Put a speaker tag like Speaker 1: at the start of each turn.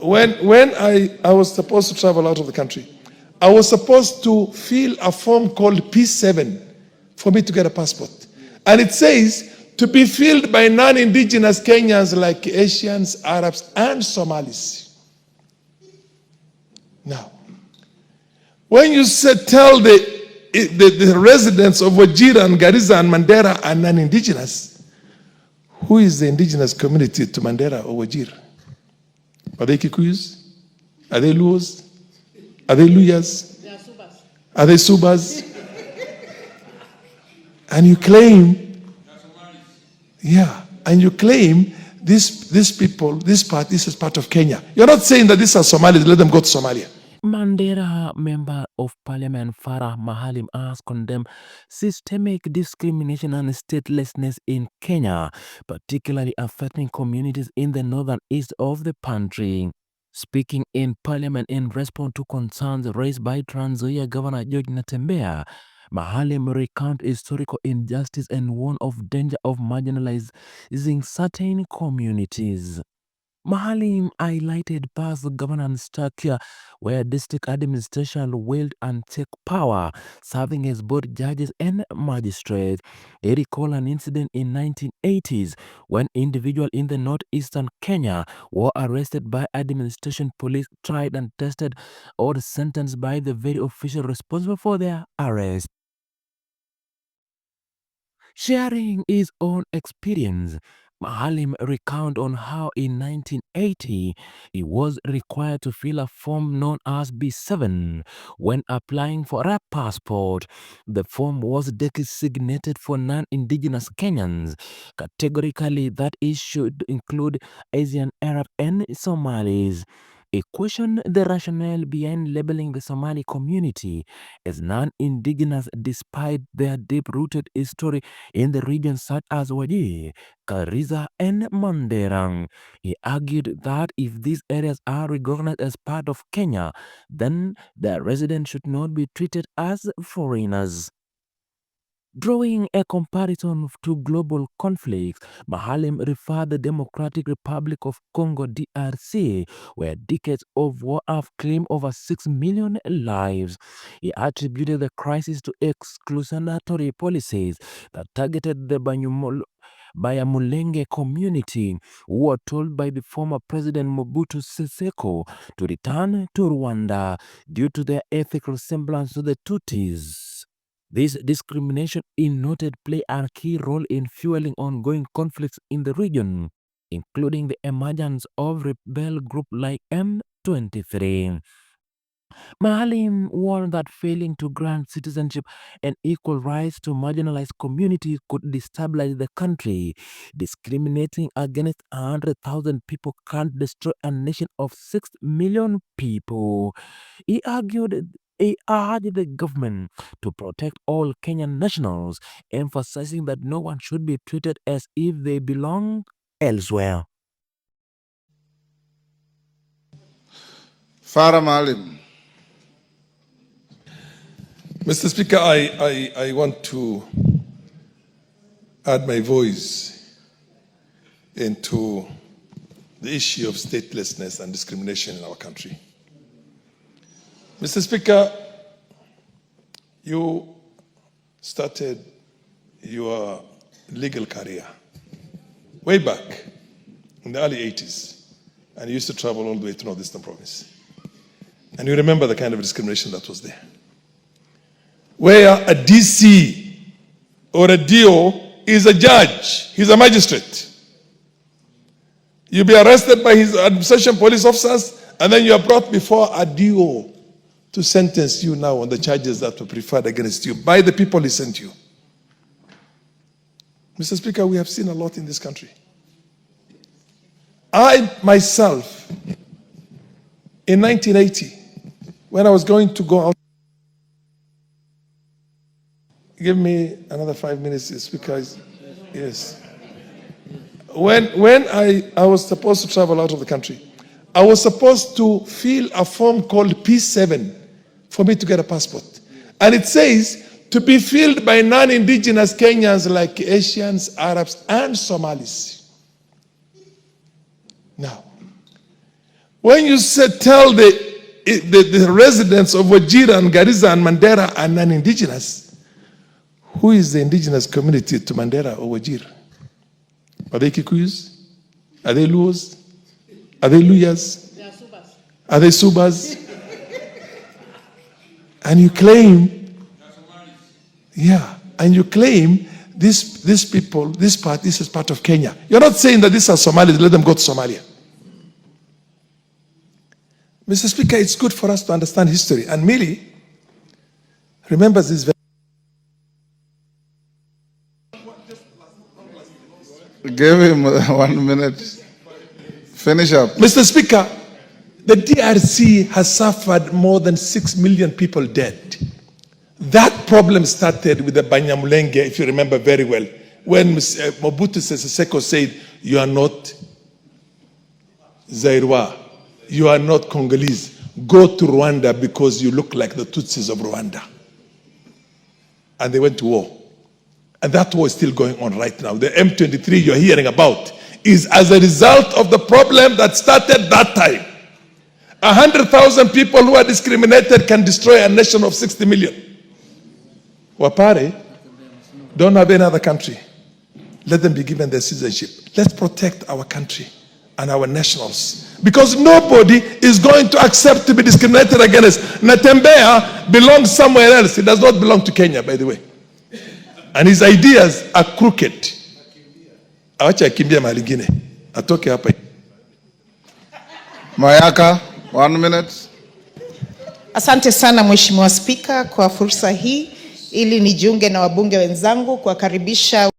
Speaker 1: when I was supposed to travel out of the country, I was supposed to fill a form called P7 for me to get a passport. And it says to be filled by non-indigenous Kenyans like Asians, Arabs, and Somalis. Now, when you tell the residents of Wajir and Garissa and Mandera are non-indigenous, who is the indigenous community to Mandera or Wajir? Are they Kikuyus? Are they Luos? Are they Luyas? They are Subas. Are they Subas? And you claim, and you claim these people, this is part of Kenya. You're not saying that these are Somalis, let them go to Somalia.
Speaker 2: Mandera Member of Parliament Farah Maalim has condemned systemic discrimination and statelessness in Kenya, particularly affecting communities in the northern east of the country. Speaking in Parliament in response to concerns raised by Trans Nzoia Governor George Natembeya, Maalim recounted historical injustice and warned of danger of marginalizing certain communities. Maalim highlighted past governance structure where district administration wield and take power, serving as both judges and magistrates. He recalled an incident in 1980s when individuals in the northeastern Kenya were arrested by administration police, tried and tested or sentenced by the very official responsible for their arrest. Sharing his own experience, Maalim recounted on how in 1980 he was required to fill a form known as B7 when applying for a passport. The form was designated for non-indigenous Kenyans, categorically that it should include Asian, Arab, and Somalis. He questioned the rationale behind labeling the Somali community as non-indigenous despite their deep-rooted history in the regions such as Wajir, Garissa, and Mandera. He argued that if these areas are recognized as part of Kenya, then their residents should not be treated as foreigners. Drawing a comparison to global conflicts, Maalim referred the Democratic Republic of Congo (DRC), where decades of war have claimed over 6 million lives. He attributed the crisis to exclusionary policies that targeted the Banyamulenge community, who were told by the former President Mobutu Sese Seko to return to Rwanda due to their ethnic resemblance to the Tutsis. This discrimination, he noted, play a key role in fueling ongoing conflicts in the region, including the emergence of rebel groups like M23. Maalim warned that failing to grant citizenship and equal rights to marginalized communities could destabilize the country. Discriminating against 100,000 people can't destroy a nation of 6 million people. He urged the government to protect all Kenyan nationals, emphasizing that no one should be treated as if they belong elsewhere.
Speaker 3: Farah Maalim.
Speaker 1: Mr. Speaker, I want to add my voice into the issue of statelessness and discrimination in our country. Mr. Speaker, you started your legal career way back in the early 80s, and you used to travel all the way to Northeastern Province. And you remember the kind of discrimination that was there, where a DC or a DO is a judge, he's a magistrate. You'll be arrested by his administration police officers, and then you are brought before a DO to sentence you now on the charges that were preferred against you by the people he sent you. Mr. Speaker, we have seen a lot in this country. I myself, in 1980, when I was going to go out, give me another 5 minutes, Speaker. Yes. When I was supposed to travel out of the country, I was supposed to fill a form called P7 for me to get a passport. And it says to be filled by non-indigenous Kenyans like Asians, Arabs, and Somalis. Now, When you tell the residents of Wajir and Garissa and Mandera are non-indigenous, who is the indigenous community to Mandera or Wajir? Are they Kikuyus? Are they Luos? Are they Luyas? They are Subas. Are they Subas? And you claim, yeah, and you claim these people, this is part of Kenya. You're not saying that these are Somalis, let them go to Somalia. Mr. Speaker, it's good for us to understand history. And Millie remembers this.
Speaker 3: Give him 1 minute. Finish up.
Speaker 1: Mr. Speaker, the DRC has suffered more than 6 million people dead. That problem started with the Banyamulenge, if you remember very well, when Mobutu Sese Seko said, you are not Zairwa, you are not Congolese. Go to Rwanda because you look like the Tutsis of Rwanda. And they went to war. And that war is still going on right now. The M23 you're hearing about is as a result of the problem that started that time. 100,000 people who are discriminated can destroy a nation of 60 million. Wapare don't have any other country. Let them be given their citizenship. Let's protect our country and our nationals. Because nobody is going to accept to be discriminated against. Natembeya belongs somewhere else. He does not belong to Kenya, by the way. And his ideas are crooked. Awacha akimbia mahali ingine. Atoke hapa.
Speaker 3: Mayaka, 1 minute.
Speaker 4: Asante sana Mheshimiwa Spika kwa fursa hii ili nijiunge na wabunge wenzangu kuwakaribisha